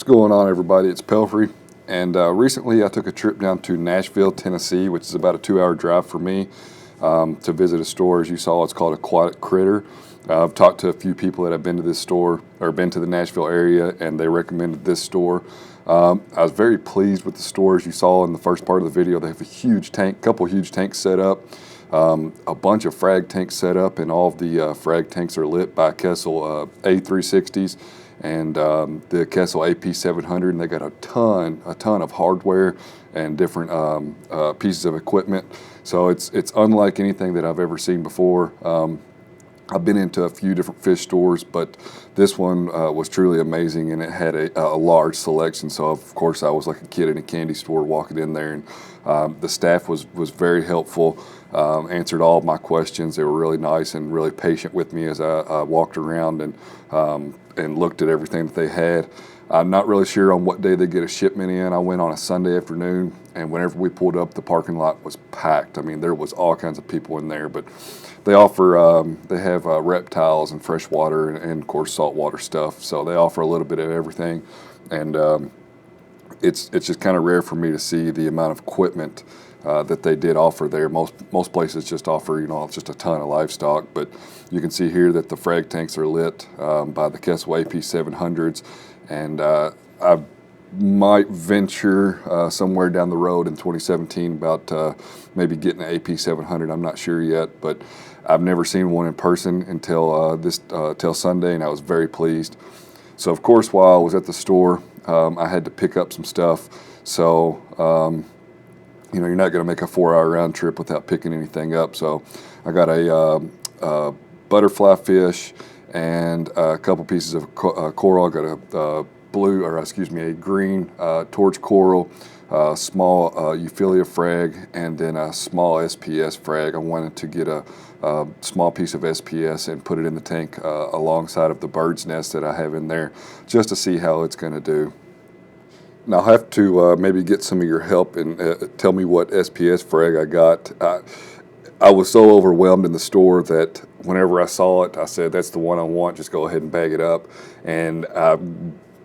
What's going on, everybody? It's Pelfrey, and recently I took a trip down to Nashville, Tennessee, which is about a 2-hour drive for me, to visit a store. As you saw, it's called Aquatic Critter. I've talked to a few people that have been to this store, or been to the Nashville area, and they recommended this store. I was very pleased with the store. As you saw in the first part of the video, they have a huge tank, couple huge tanks set up, a bunch of frag tanks set up, and all of the frag tanks are lit by Kessil A360s. And the Kessil AP700, and they got a ton of hardware and different pieces of equipment. So it's unlike anything that I've ever seen before. I've been into a few different fish stores, but this one was truly amazing, and it had a large selection. So of course I was like a kid in a candy store walking in there, and the staff was very helpful, answered all of my questions. They were really nice and really patient with me as I walked around and looked at everything that they had. I'm not really sure on what day they get a shipment in. I went on a Sunday afternoon, and whenever we pulled up, the parking lot was packed. I mean, there was all kinds of people in there, but they offer, they have reptiles and freshwater and of course saltwater stuff. So they offer a little bit of everything, and it's just kind of rare for me to see the amount of equipment that they did offer there. Most places just offer, you know, just a ton of livestock, but you can see here that the frag tanks are lit by the Kessil AP700s, and I might venture somewhere down the road in 2017 about maybe getting an AP700. I'm not sure yet, but I've never seen one in person until till Sunday, and I was very pleased. So of course, while I was at the store, I had to pick up some stuff. So you know, you're not going to make a 4-hour round trip without picking anything up. So I got a butterfly fish and a couple pieces of coral. I got a a green torch coral, small Euphyllia frag, and then a small SPS frag. I wanted to get a small piece of SPS and put it in the tank alongside of the bird's nest that I have in there, just to see how it's going to do. Now I'll have to maybe get some of your help and tell me what SPS frag I got. I was so overwhelmed in the store that whenever I saw it, I said, that's the one I want, just go ahead and bag it up. And I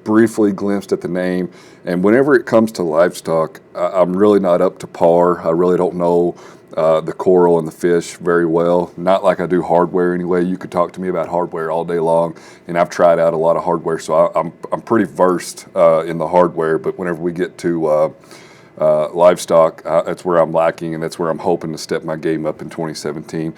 briefly glimpsed at the name, and whenever it comes to livestock, I'm really not up to par. I really don't know the coral and the fish very well, not like I do hardware anyway. You could talk to me about hardware all day long, and I've tried out a lot of hardware, so I'm pretty versed in the hardware, but whenever we get to livestock, that's where I'm lacking, and that's where I'm hoping to step my game up in 2017.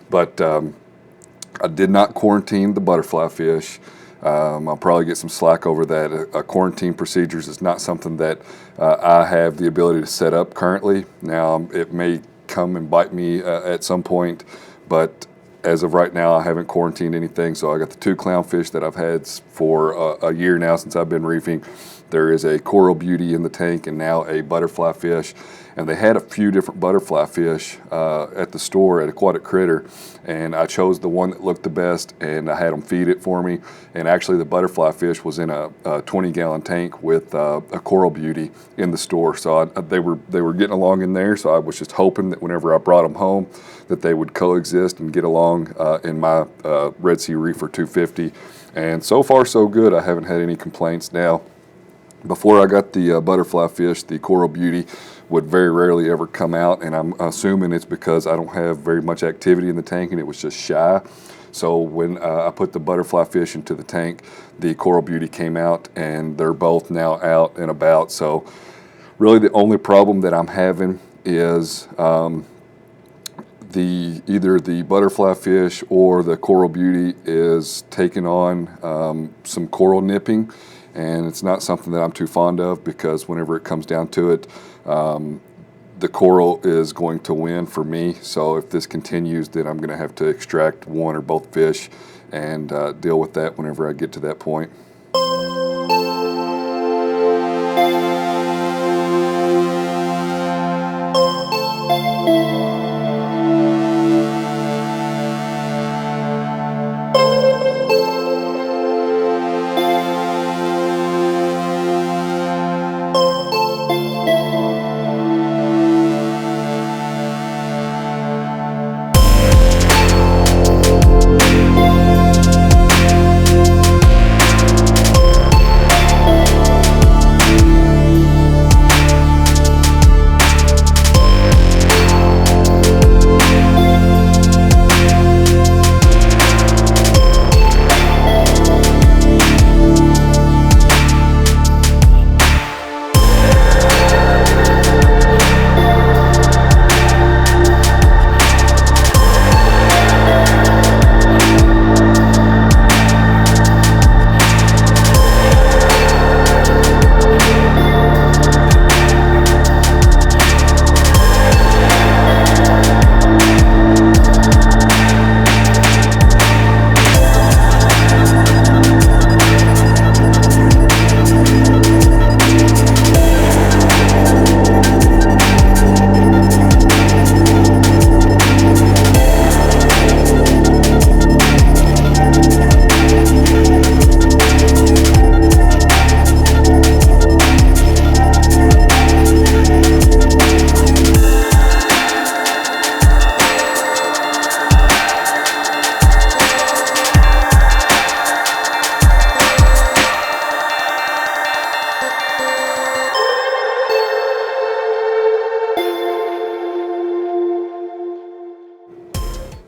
But I did not quarantine the butterfly fish. I'll probably get some slack over that. Quarantine procedures is not something that I have the ability to set up currently. Now, it may come and bite me at some point, but as of right now, I haven't quarantined anything. So I got the 2 clownfish that I've had for a year now since I've been reefing. There is a coral beauty in the tank and now a butterfly fish. And they had a few different butterfly fish at the store at Aquatic Critter, and I chose the one that looked the best, and I had them feed it for me. And actually the butterfly fish was in a 20-gallon tank with a coral beauty in the store. So they were getting along in there, so I was just hoping that whenever I brought them home that they would coexist and get along in my Red Sea Reefer 250. And so far so good. I haven't had any complaints. Now, before I got the butterfly fish, the coral beauty would very rarely ever come out, and I'm assuming it's because I don't have very much activity in the tank and it was just shy. So when I put the butterfly fish into the tank, the coral beauty came out, and they're both now out and about. So really the only problem that I'm having is either the butterfly fish or the coral beauty is taking on some coral nipping. And it's not something that I'm too fond of, because whenever it comes down to it, the coral is going to win for me. So if this continues, then I'm going to have to extract one or both fish and deal with that whenever I get to that point.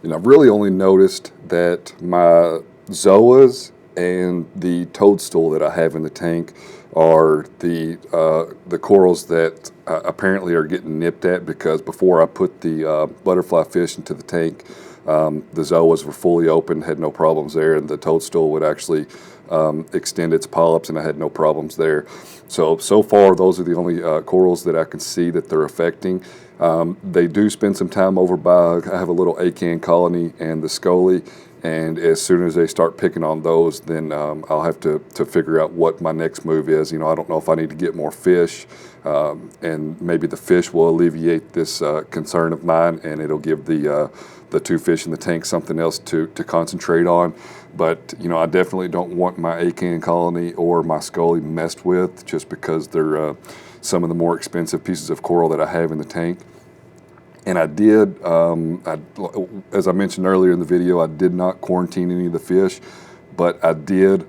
And I've really only noticed that my zoas and the toadstool that I have in the tank are the corals that apparently are getting nipped at, because before I put the butterfly fish into the tank, the zoas were fully open, had no problems there, and the toadstool would actually extend its polyps, and I had no problems there. So far, those are the only corals that I can see that they're affecting. They do spend some time over by, I have a little acan colony and the scully, and as soon as they start picking on those, then I'll have to figure out what my next move is. You know, I don't know if I need to get more fish, and maybe the fish will alleviate this concern of mine, and it'll give the two fish in the tank something else to concentrate on. But, you know, I definitely don't want my acan colony or my scully messed with, just because they're some of the more expensive pieces of coral that I have in the tank. And I did, as I mentioned earlier in the video, I did not quarantine any of the fish, but I did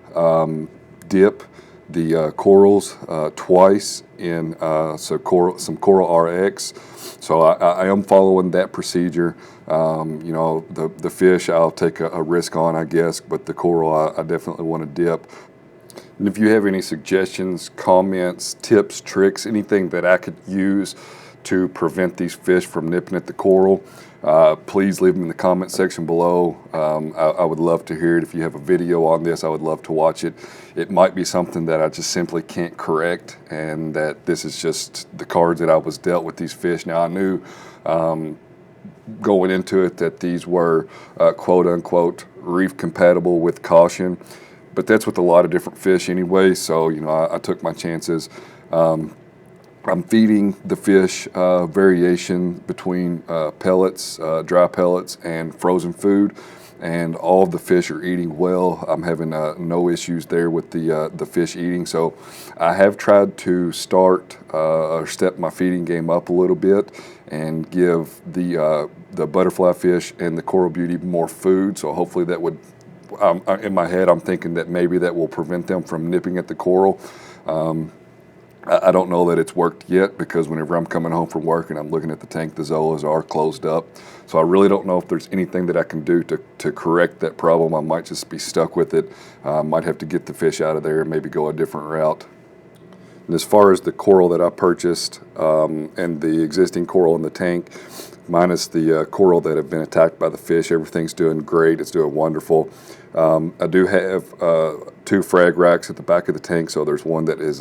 dip the corals twice in some Coral RX. So I am following that procedure. You know, the fish I'll take a risk on, I guess, but the coral I definitely want to dip. And if you have any suggestions, comments, tips, tricks, anything that I could use to prevent these fish from nipping at the coral, please leave them in the comment section below. I would love to hear it. If you have a video on this, I would love to watch it. It might be something that I just simply can't correct, and that this is just the cards that I was dealt with these fish. Now, I knew going into it that these were quote unquote reef compatible with caution, but that's with a lot of different fish anyway, so you know, I took my chances. I'm feeding the fish variation between pellets, dry pellets, and frozen food, and all of the fish are eating well. I'm having no issues there with the fish eating. So I have tried to start or step my feeding game up a little bit and give the butterfly fish and the coral beauty more food. So hopefully that would, in my head, I'm thinking that maybe that will prevent them from nipping at the coral. I don't know that it's worked yet, because whenever I'm coming home from work and I'm looking at the tank, the zoas are closed up. So I really don't know if there's anything that I can do to correct that problem. I might just be stuck with it. Might have to get the fish out of there and maybe go a different route. And as far as the coral that I purchased and the existing coral in the tank, minus the coral that have been attacked by the fish, everything's doing great. It's doing wonderful. I do have 2 frag racks at the back of the tank. So there's one that is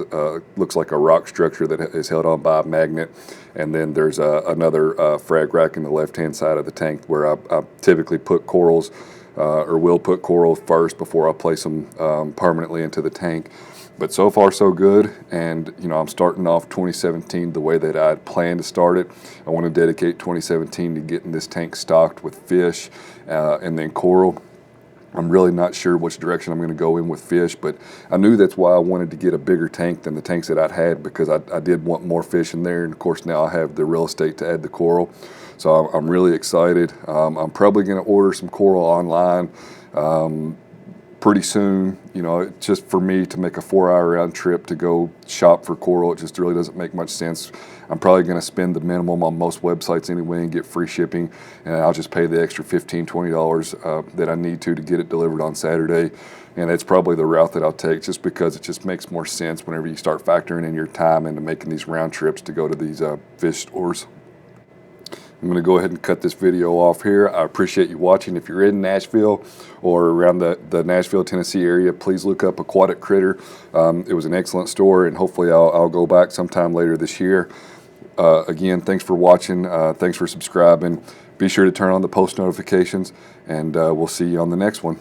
looks like a rock structure that is held on by a magnet, and then there's another frag rack in the left-hand side of the tank where I typically put corals, or will put coral first before I place them permanently into the tank. But so far so good, and you know, I'm starting off 2017 the way that I had planned to start it. I want to dedicate 2017 to getting this tank stocked with fish and then coral. I'm really not sure which direction I'm going to go in with fish, but I knew that's why I wanted to get a bigger tank than the tanks that I'd had, because I did want more fish in there, and of course now I have the real estate to add the coral. So I'm really excited. I'm probably going to order some coral online pretty soon. You know, just for me to make a 4-hour round trip to go shop for coral, it just really doesn't make much sense. I'm probably going to spend the minimum on most websites anyway and get free shipping, and I'll just pay the extra $15, $20 that I need to get it delivered on Saturday. And that's probably the route that I'll take, just because it just makes more sense whenever you start factoring in your time into making these round trips to go to these fish stores. I'm going to go ahead and cut this video off here. I appreciate you watching. If you're in Nashville or around the Nashville, Tennessee area, please look up Aquatic Critter. It was an excellent store, and hopefully I'll go back sometime later this year. Again, thanks for watching. Thanks for subscribing. Be sure to turn on the post notifications, and we'll see you on the next one.